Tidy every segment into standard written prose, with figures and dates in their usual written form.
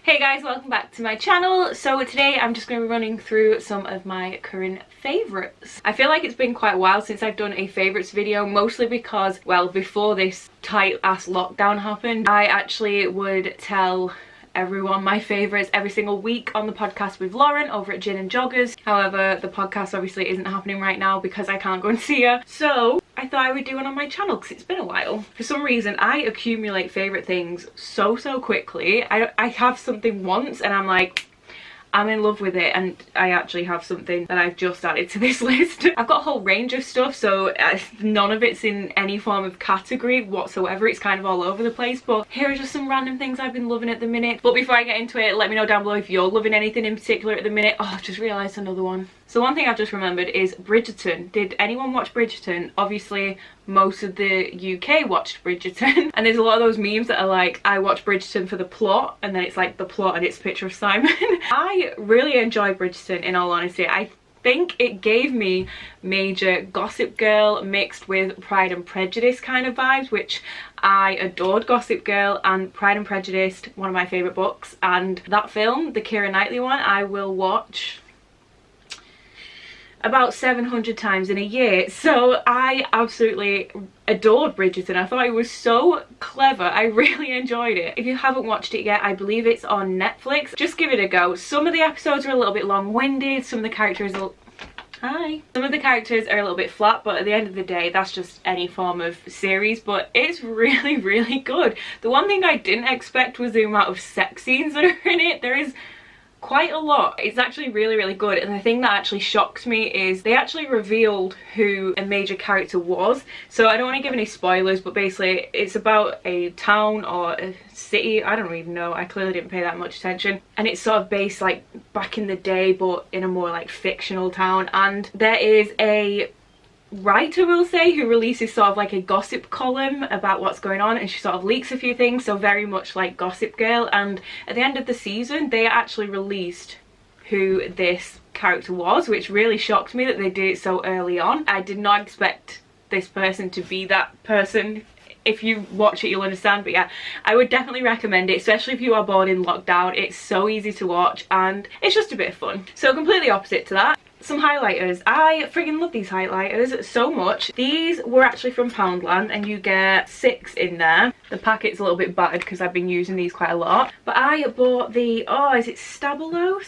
Hey guys, welcome back to my channel. So today I'm just going to be running through some of my current favourites. I feel like it's been quite a while since I've done a favourites video, mostly because, well, before this tight ass lockdown happened, I actually would tell everyone my favourites every single week on the podcast with Lauren over at Gin and Joggers. However, the podcast obviously isn't happening right now because I can't go and see her. So I thought I would do one on my channel because it's been a while. For some reason, I accumulate favourite things so quickly. I have something once and I'm like, I'm in love with it, and I actually have something that I've just added to this list. I've got a whole range of stuff, so none of it's in any form of category whatsoever. It's kind of all over the place, but here are just some random things I've been loving at the minute. But before I get into it, let me know down below if you're loving anything in particular at the minute. Oh, I've just realised another one. So one thing I've just remembered is Bridgerton. Did anyone watch Bridgerton? Obviously, most of the UK watched Bridgerton. And there's a lot of those memes that are like, I watched Bridgerton for the plot, and then it's like the plot and it's a picture of Simon. I really enjoy Bridgerton, in all honesty. I think it gave me major Gossip Girl mixed with Pride and Prejudice kind of vibes, which I adored. Gossip Girl and Pride and Prejudice, one of my favourite books. And that film, the Keira Knightley one, I will watch about 700 times in a year. So I absolutely adored Bridgerton. I thought it was so clever. I really enjoyed it. If you haven't watched it yet, I believe it's on Netflix. Just give it a go. Some of the episodes are a little bit long-winded. Some of the characters are Some of the characters are a little bit flat, but at the end of the day, that's just any form of series. But it's really good. The one thing I didn't expect was the amount of sex scenes that are in it. There is quite a lot. It's actually really good, and the thing that actually shocked me is they actually revealed who a major character was. So I don't want to give any spoilers, but basically it's about a town or a city, I don't even know, I clearly didn't pay that much attention, and it's sort of based like back in the day but in a more like fictional town. And there is a writer, we'll say, who releases sort of like a gossip column about what's going on, and she sort of leaks a few things, so very much like Gossip Girl. And at the end of the season they actually released who this character was, which really shocked me that they did it so early on. I did not expect this person to be that person. If you watch it you'll understand, but yeah, I would definitely recommend it, especially if you are bored in lockdown. It's so easy to watch and it's just a bit of fun. So completely opposite to that, some highlighters. I friggin' love these highlighters so much. These were actually from Poundland and you get 6 in there. The packet's a little bit battered because I've been using these quite a lot. But I bought the, is it Stabilo?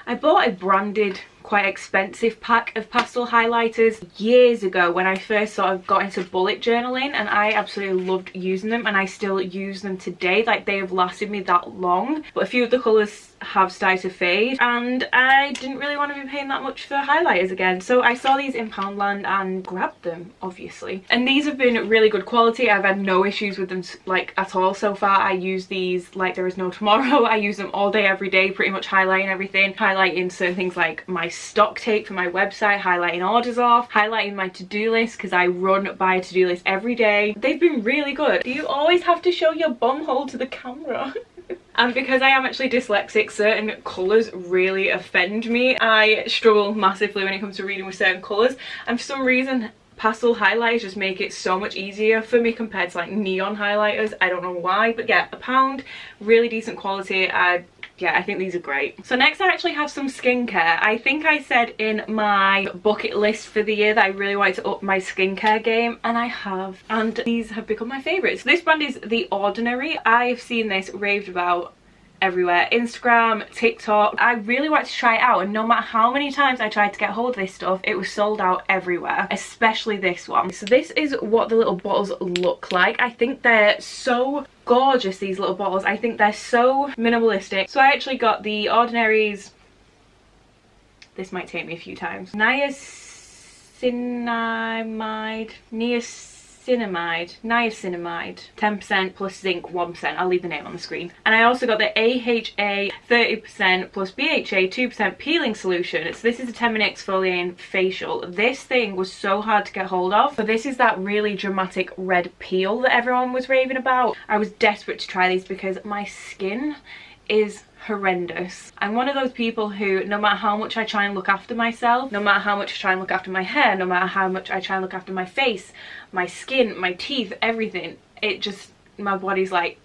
I bought a branded, quite expensive pack of pastel highlighters years ago when I first sort of got into bullet journaling, and I absolutely loved using them, and I still use them today. Like, they have lasted me that long, but a few of the colours have started to fade and I didn't really want to be paying that much for highlighters again, so I saw these in Poundland and grabbed them, obviously. And these have been really good quality. I've had no issues with them like at all so far. I use these like there is no tomorrow. I use them all day every day, pretty much highlighting everything, highlighting certain things like my stock tape for my website, highlighting orders off, highlighting my to-do list because I run by a to-do list every day. They've been really good. Do you always have to show your bum hole to the camera? And because I am actually dyslexic, certain colours really offend me. I struggle massively when it comes to reading with certain colours, and for some reason pastel highlighters just make it so much easier for me compared to like neon highlighters. I don't know why, but yeah, £1, really decent quality. Yeah, I think these are great. So next I actually have some skincare. I think I said in my bucket list for the year that I really wanted to up my skincare game, and I have. And these have become my favourites. This brand is The Ordinary. I've seen this raved about everywhere. Instagram, TikTok. I really wanted to try it out, and no matter how many times I tried to get hold of this stuff, it was sold out everywhere, especially this one. So this is what the little bottles look like. I think they're so gorgeous, these little bottles. I think they're so minimalistic. So I actually got The Ordinary's, this might take me a few times, niacinamide, 10% plus zinc 1%. I'll leave the name on the screen. And I also got the AHA 30% plus BHA 2% peeling solution. So this is a 10-minute exfoliating facial. This thing was so hard to get hold of, but this is that really dramatic red peel that everyone was raving about. I was desperate to try these because my skin is horrendous. I'm one of those people who, no matter how much I try and look after myself, no matter how much I try and look after my hair, no matter how much I try and look after my face, my skin, my teeth, everything, it just, my body's like,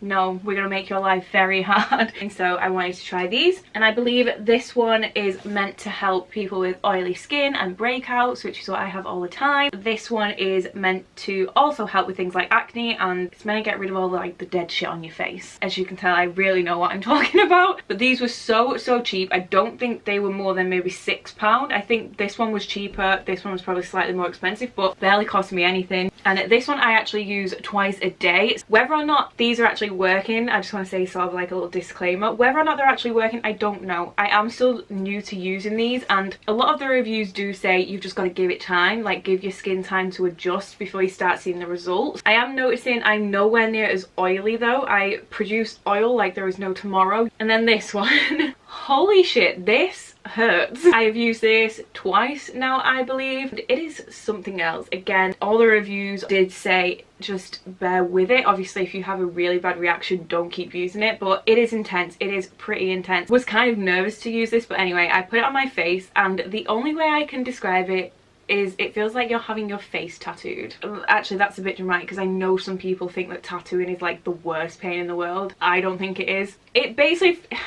no, we're gonna make your life very hard. And so I wanted to try these, and I believe this one is meant to help people with oily skin and breakouts, which is what I have all the time. This one is meant to also help with things like acne, and it's meant to get rid of all like the dead shit on your face. As you can tell, I really know what I'm talking about. But these were so cheap. I don't think they were more than maybe £6. I think this one was cheaper, this one was probably slightly more expensive, but barely cost me anything. And this one I actually use twice a day. Whether or not these are actually working, I just want to say sort of like a little disclaimer, whether or not they're actually working, I don't know. I am still new to using these, and a lot of the reviews do say you've just got to give it time, like give your skin time to adjust before you start seeing the results. I am noticing I'm nowhere near as oily though. I produce oil like there is no tomorrow. And then this one, holy shit, this hurts. I have used this twice now, I believe. It is something else. Again, all the reviews did say just bear with it. Obviously, if you have a really bad reaction, don't keep using it, but it is intense. It is pretty intense. Was kind of nervous to use this, but anyway, I put it on my face, and the only way I can describe it is it feels like you're having your face tattooed. Actually, that's a bit dramatic because I know some people think that tattooing is like the worst pain in the world. I don't think it is. It basically,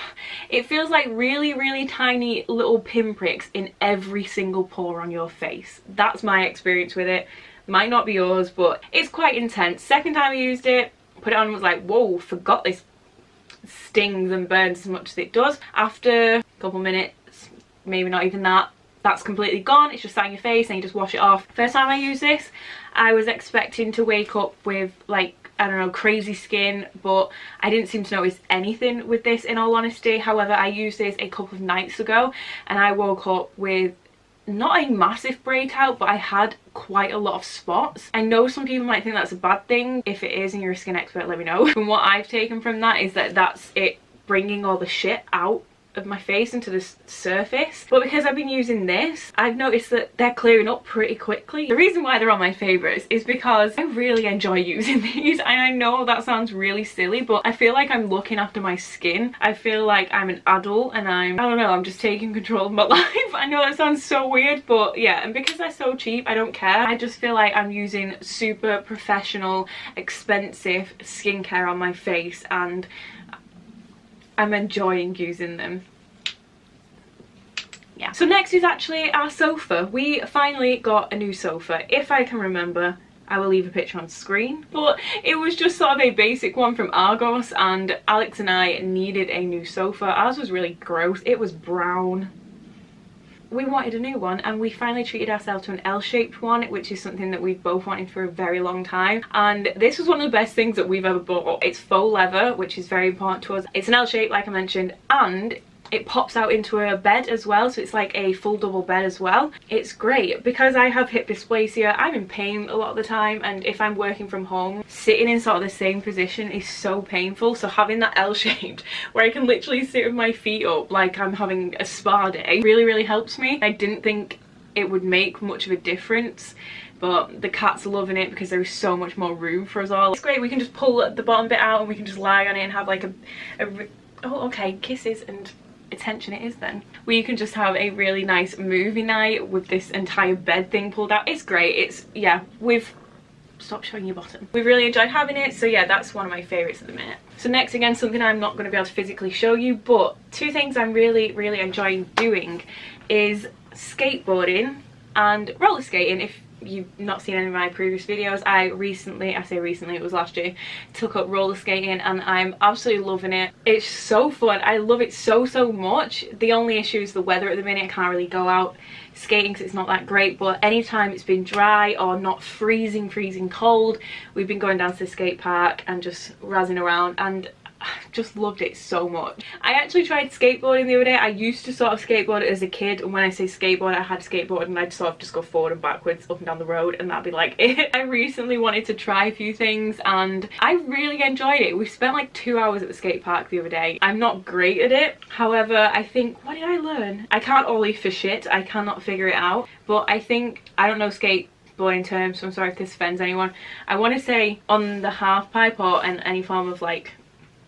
it feels like really tiny little pinpricks in every single pore on your face. That's my experience with it. Might not be yours, but it's quite intense. Second time I used it, put it on and was like, whoa, forgot this stings and burns as much as it does. After a couple minutes, maybe not even that, that's completely gone. It's just sat in your face and you just wash it off. First time I used this, I was expecting to wake up with like, I don't know, crazy skin, but I didn't seem to notice anything with this in all honesty. However, I used this a couple of nights ago and I woke up with not a massive breakout, but I had quite a lot of spots. I know some people might think that's a bad thing. If it is and you're a skin expert, let me know. From what I've taken from that is that that's it bringing all the shit out of my face into the surface. But because I've been using this, I've noticed that they're clearing up pretty quickly. The reason why they're on my favorites is because I really enjoy using these, and I know that sounds really silly, but I feel like I'm looking after my skin. I feel like I'm an adult and I don't know, I'm just taking control of my life. I know that sounds so weird, but yeah, and because they're so cheap, I don't care. I just feel like I'm using super professional, expensive skincare on my face, and I'm enjoying using them. Yeah. So next is actually our sofa. We finally got a new sofa. If I can remember, I will leave a picture on screen. But it was just sort of a basic one from Argos, and Alex and I needed a new sofa. Ours was really gross. It was brown. We wanted a new one, and we finally treated ourselves to an L-shaped one, which is something that we've both wanted for a very long time. And this was one of the best things that we've ever bought. It's faux leather, which is very important to us. It's an L-shape, like I mentioned, and it pops out into a bed as well, so it's like a full double bed as well. It's great because I have hip dysplasia. I'm in pain a lot of the time, and if I'm working from home, sitting in sort of the same position is so painful. So having that L-shaped where I can literally sit with my feet up like I'm having a spa day really helps me. I didn't think it would make much of a difference, but the cat's loving it because there is so much more room for us all. It's great. We can just pull the bottom bit out and we can just lie on it and have like oh okay, kisses and attention it is then. We can just have a really nice movie night with this entire bed thing pulled out. It's great. It's, yeah, stop showing your bottom. We've really enjoyed having it, so yeah, that's one of my favourites at the minute. So next, again, something I'm not going to be able to physically show you, but two things I'm really enjoying doing is skateboarding and roller skating. If you've not seen any of my previous videos, I say recently, it was last year, took up roller skating and I'm absolutely loving it. It's so fun. I love it so much. The only issue is the weather at the minute. I can't really go out skating because it's not that great, but anytime it's been dry or not freezing cold, we've been going down to the skate park and just razzing around, and just loved it so much. I actually tried skateboarding the other day. I used to sort of skateboard as a kid, and when I say skateboard, I had skateboard and I'd sort of just go forward and backwards up and down the road, and that'd be like it. I recently wanted to try a few things and I really enjoyed it. We spent like 2 hours at the skate park the other day. I'm not great at it, however, I think, what did I learn? I can't ollie for shit. I cannot figure it out, but I think, I don't know skateboarding terms, so I'm sorry if this offends anyone. I want to say on the half pipe or in any form of like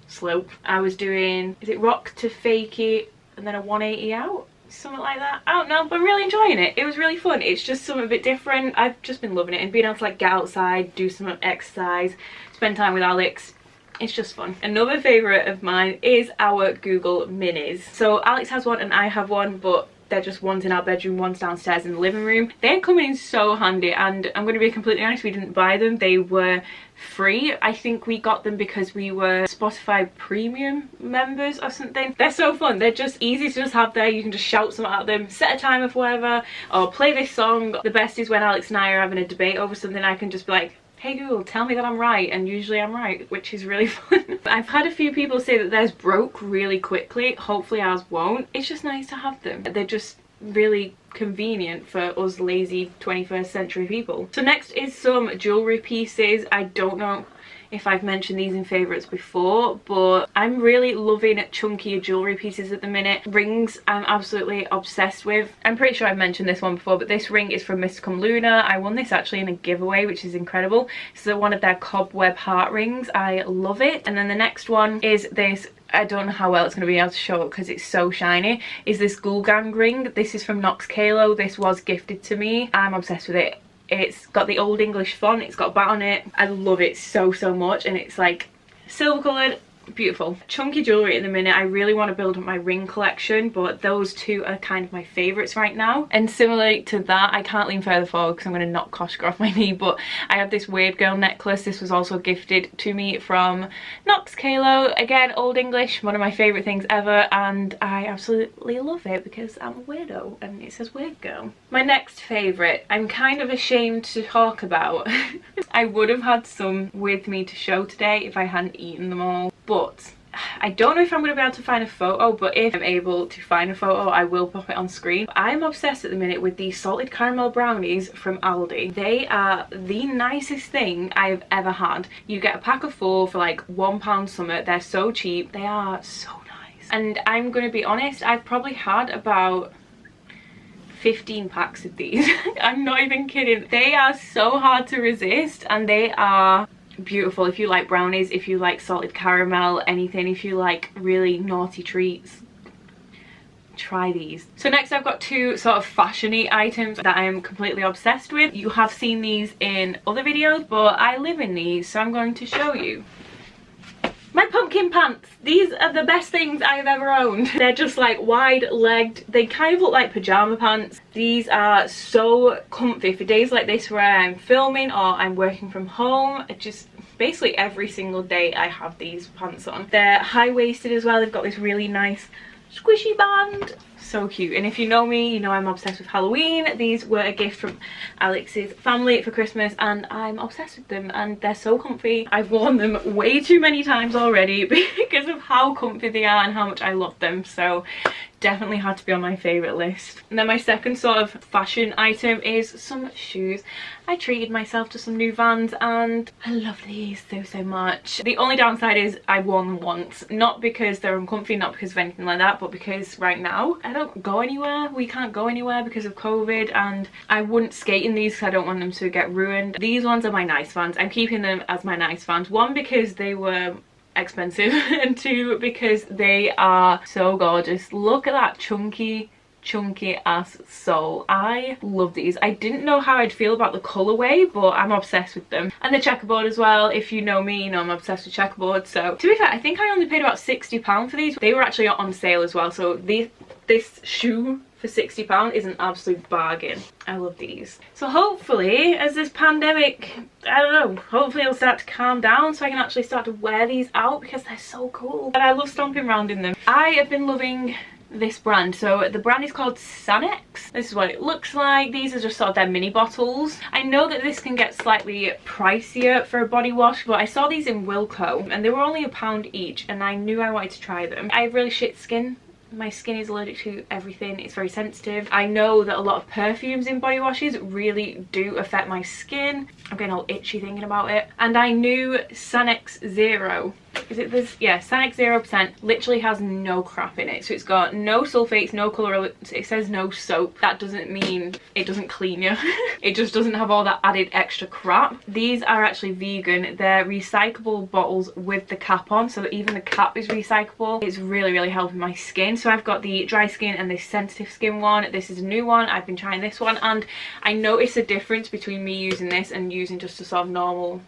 slope, I was doing, is it rock to fake it and then a 180 out, something like that? I don't know, but I'm really enjoying it. It was really fun. It's just something a bit different. I've just been loving it, and being able to like get outside, do some exercise, spend time with Alex, It's just fun. Another favourite of mine is our Google Minis. So Alex has one and I have one, but they're just one's in our bedroom, one's downstairs in the living room. They're coming in so handy, and I'm going to be completely honest, we didn't buy them. They were free. I think we got them because we were Spotify premium members or something. They're so fun. They're just easy to just have there. You can just shout something at them, set a timer for whatever, or play this song. The best is when Alex and I are having a debate over something, I can just be like, hey Google, tell me that I'm right, and usually I'm right, which is really fun. I've had a few people say that theirs broke really quickly. Hopefully ours won't. It's just nice to have them. They're just really convenient for us lazy 21st century people. So next is some jewellery pieces. I don't know if I've mentioned these in favourites before, but I'm really loving chunkier jewellery pieces at the minute. Rings I'm absolutely obsessed with. I'm pretty sure I've mentioned this one before, but this ring is from Miss Come Luna. I won this actually in a giveaway, which is incredible. This is one of their cobweb heart rings. I love it. And then the next one is this, I don't know how well it's going to be able to show it because it's so shiny, is this Ghoul Gang ring. This is from Knox Kalo. This was gifted to me. I'm obsessed with it. It's got the Old English font, it's got bat on it. I love it so much, and it's like silver coloured, beautiful. Chunky jewellery at the minute. I really want to build up my ring collection, but those two are kind of my favourites right now. And similarly to that, I can't lean further forward because I'm going to knock Koshka off my knee, but I have this Weird Girl necklace. This was also gifted to me from Knox Kalo. Again, Old English, one of my favourite things ever, and I absolutely love it because I'm a weirdo and it says Weird Girl. My next favourite, I'm kind of ashamed to talk about. I would have had some with me to show today if I hadn't eaten them all, but I don't know if I'm going to be able to find a photo, but if I'm able to find a photo, I will pop it on screen. I'm obsessed at the minute with these salted caramel brownies from Aldi. They are the nicest thing I've ever had. You get a pack of 4 for like £1 something. They're so cheap. They are so nice. And I'm going to be honest, I've probably had about 15 packs of these. I'm not even kidding. They are so hard to resist, and they are beautiful. If you like brownies, if you like salted caramel, anything, if you like really naughty treats, try these. So next I've got two sort of fashiony items that I am completely obsessed with. You have seen these in other videos, but I live in these, so I'm going to show you. My pumpkin pants. These are the best things I've ever owned. They're just like wide legged. They kind of look like pajama pants. These are so comfy for days like this where I'm filming or I'm working from home. Just basically every single day I have these pants on. They're high-waisted as well. They've got this really nice squishy band. So cute. And if you know me, you know I'm obsessed with Halloween. These were a gift from Alex's family for Christmas, and I'm obsessed with them, and they're so comfy. I've worn them way too many times already because of how comfy they are and how much I love them. So definitely had to be on my favourite list. And then my second sort of fashion item is some shoes. I treated myself to some new Vans and I love these so much. The only downside is I've worn them once, not because they're uncomfy, not because of anything like that, but because right now I don't go anywhere. We can't go anywhere because of COVID, and I wouldn't skate in these because I don't want them to get ruined. These ones are my nice Vans. I'm keeping them as my nice Vans. One, because they were expensive, and two, because they are so gorgeous. Look at that chunky ass sole. I love these. I didn't know how I'd feel about the colorway, but I'm obsessed with them. And the checkerboard as well. If you know me, you know I'm obsessed with checkerboard. So to be fair, I think I only paid about £60 for these. They were actually on sale as well, so this shoe for £60 is an absolute bargain. I love these. So hopefully, as this pandemic, I don't know, hopefully it'll start to calm down so I can actually start to wear these out because they're so cool. And I love stomping around in them. I have been loving this brand. So the brand is called Sanex. This is what it looks like. These are just sort of their mini bottles. I know that this can get slightly pricier for a body wash, but I saw these in Wilko and they were only £1 each, and I knew I wanted to try them. I have really shit skin. My skin is allergic to everything. It's very sensitive. I know that a lot of perfumes in body washes really do affect my skin. I'm getting all itchy thinking about it. And I knew Sanex Zero, is it this? Yeah, Sanex 0% literally has no crap in it. So it's got no sulfates, no colour, it says no soap. That doesn't mean it doesn't clean you. It just doesn't have all that added extra crap. These are actually vegan. They're recyclable bottles with the cap on, so even the cap is recyclable. It's really helping my skin. So I've got the dry skin and the sensitive skin one. This is a new one. I've been trying this one, and I noticed a difference between me using this and using just a sort of normal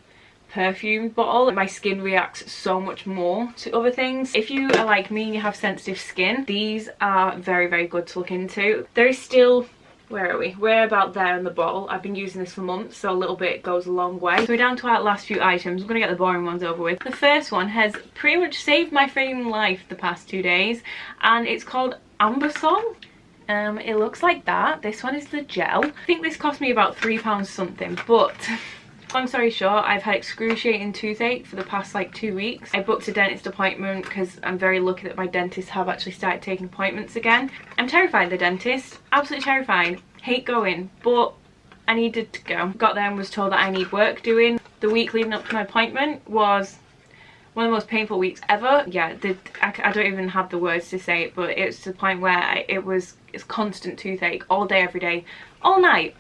perfume bottle. My skin reacts so much more to other things. If you are like me and you have sensitive skin, these are very, very good to look into. There is still, where are we? We're about there in the bottle. I've been using this for months, so a little bit goes a long way. So we're down to our last few items. I'm gonna get the boring ones over with. The first one has pretty much saved my freaking life the past 2 days, and it's called Ambisol. It looks like that. This one is the gel. I think this cost me about £3 something, but long story short, I've had excruciating toothache for the past like 2 weeks. I booked a dentist appointment because I'm very lucky that my dentist have actually started taking appointments again. I'm terrified of the dentist, absolutely terrified. Hate going, but I needed to go. Got there and was told that I need work doing. The week leading up to my appointment was one of the most painful weeks ever. Yeah, I don't even have the words to say it, but it's to the point where it's constant toothache all day, every day, all night.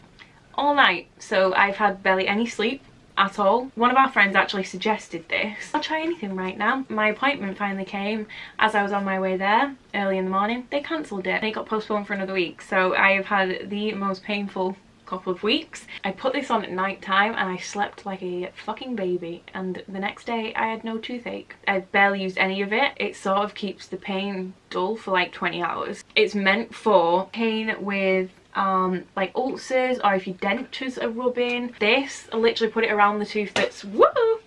So I've had barely any sleep at all. One of our friends actually suggested this. I'll try anything right now. My appointment finally came as I was on my way there early in the morning. They cancelled it and it got postponed for another week. So I have had the most painful couple of weeks. I put this on at night time and I slept like a fucking baby, and the next day I had no toothache. I barely used any of it. It sort of keeps the pain dull for like 20 hours. It's meant for pain with like ulcers, or if your dentures are rubbing. This, I literally put it around the tooth that's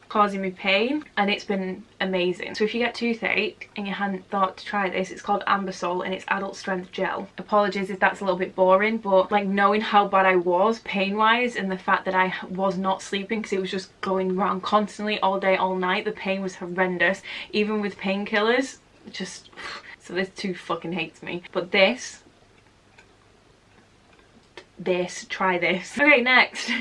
causing me pain, and it's been amazing. So if you get toothache and you hadn't thought to try this, it's called Ambisol and it's adult strength gel. Apologies if that's a little bit boring, but like knowing how bad I was pain wise and the fact that I was not sleeping because it was just going around constantly all day, all night, the pain was horrendous. Even with painkillers, just, so this tooth fucking hates me. But try this. Okay, next.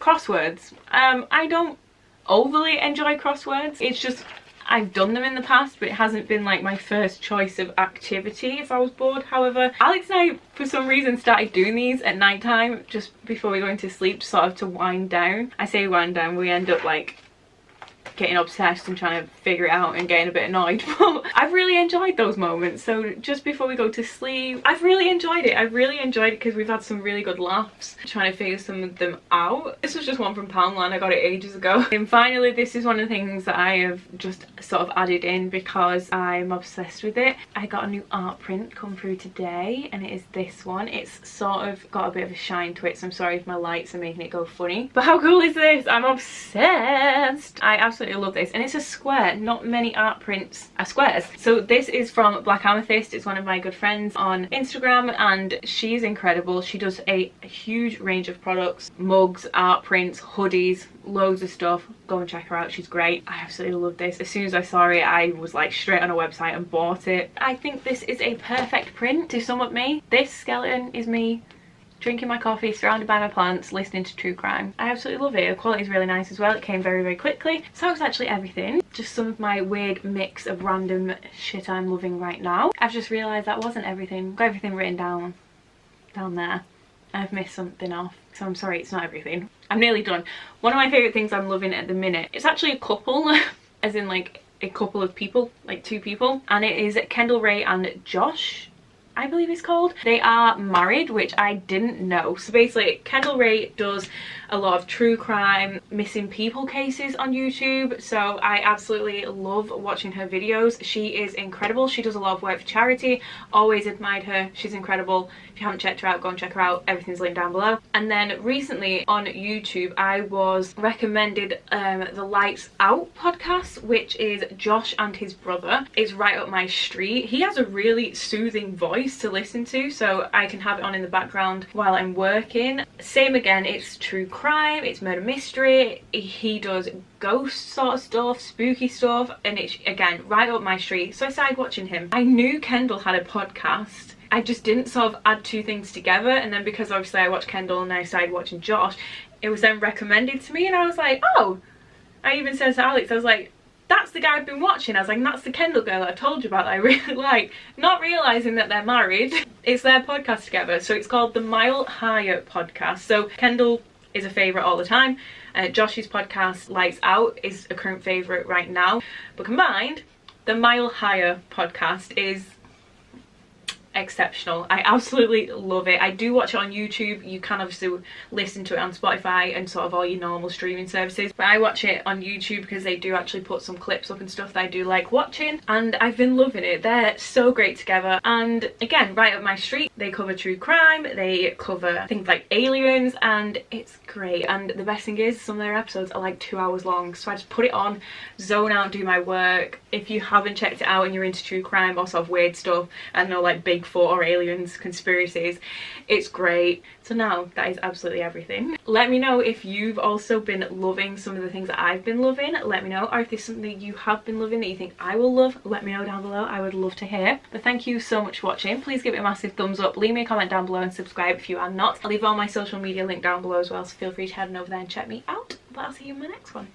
Crosswords. I don't overly enjoy crosswords. It's just, I've done them in the past, but it hasn't been like my first choice of activity if I was bored. However, Alex and I, for some reason, started doing these at night time just before we go into sleep, sort of to wind down. I say wind down, we end up like getting obsessed and trying to figure it out and getting a bit annoyed, but I've really enjoyed those moments. So just before we go to sleep, I've really enjoyed it. I've really enjoyed it because we've had some really good laughs trying to figure some of them out. This was just one from Poundland. I got it ages ago. And finally, this is one of the things that I have just sort of added in because I'm obsessed with it. I got a new art print come through today, and it is this one. It's sort of got a bit of a shine to it, so I'm sorry if my lights are making it go funny, but how cool is this? I'm obsessed. I absolutely love this, and it's a square. Not many art prints are squares. So this is from Black Amethyst. It's one of my good friends on Instagram, and she's incredible. She does a huge range of products, mugs, art prints, hoodies, loads of stuff. Go and check her out, she's great. I absolutely love this. As soon as I saw it, I was like straight on a website and bought it. I think this is a perfect print to sum up me. This skeleton is me drinking my coffee, surrounded by my plants, listening to true crime. I absolutely love it. The quality is really nice as well. It came very, very quickly. So that was actually everything. Just some of my weird mix of random shit I'm loving right now. I've just realised that wasn't everything. I've got everything written down there. I've missed something off, so I'm sorry, it's not everything. I'm nearly done. One of my favourite things I'm loving at the minute, it's actually a couple, as in like a couple of people, like 2 people, and it is Kendall Ray and Josh, I believe it's called. They are married, which I didn't know. So basically, Kendall Ray does a lot of true crime, missing people cases on YouTube. So I absolutely love watching her videos. She is incredible. She does a lot of work for charity. Always admired her. She's incredible. If you haven't checked her out, go and check her out. Everything's linked down below. And then recently on YouTube, I was recommended the Lights Out podcast, which is Josh and his brother. It's right up my street. He has a really soothing voice to listen to, so I can have it on in the background while I'm working. Same again, it's true crime, it's murder mystery. He does ghost sort of stuff, spooky stuff, and it's again right up my street. So I started watching him. I knew Kendall had a podcast. I just didn't sort of add 2 things together, and then because obviously I watched Kendall and I started watching Josh, it was then recommended to me, and I was like, oh, I even said to Alex, I was like, that's the guy I've been watching. I was like, and that's the Kendall girl that I told you about that I really like. Not realising that they're married. It's their podcast together. So it's called the Mile Higher podcast. So Kendall is a favourite all the time. Josh's podcast, Lights Out, is a current favourite right now. But combined, the Mile Higher podcast is exceptional. I absolutely love it. I do watch it on YouTube. You can obviously listen to it on Spotify and sort of all your normal streaming services, but I watch it on YouTube because they do actually put some clips up and stuff that I do like watching, and I've been loving it. They're so great together, and again, right up my street. They cover true crime, they cover things like aliens, and it's great. And the best thing is, some of their episodes are like 2 hours long, so I just put it on, zone out, do my work. If you haven't checked it out and you're into true crime or sort of weird stuff and know like Bigfoot or aliens, conspiracies, it's great. So now that is absolutely everything. Let me know if you've also been loving some of the things that I've been loving. Let me know, or if there's something you have been loving that you think I will love, let me know down below. I would love to hear. But thank you so much for watching. Please give it a massive thumbs up, leave me a comment down below and subscribe if you are not. I'll leave all my social media linked down below as well, so feel free to head on over there and check me out. But I'll see you in my next one.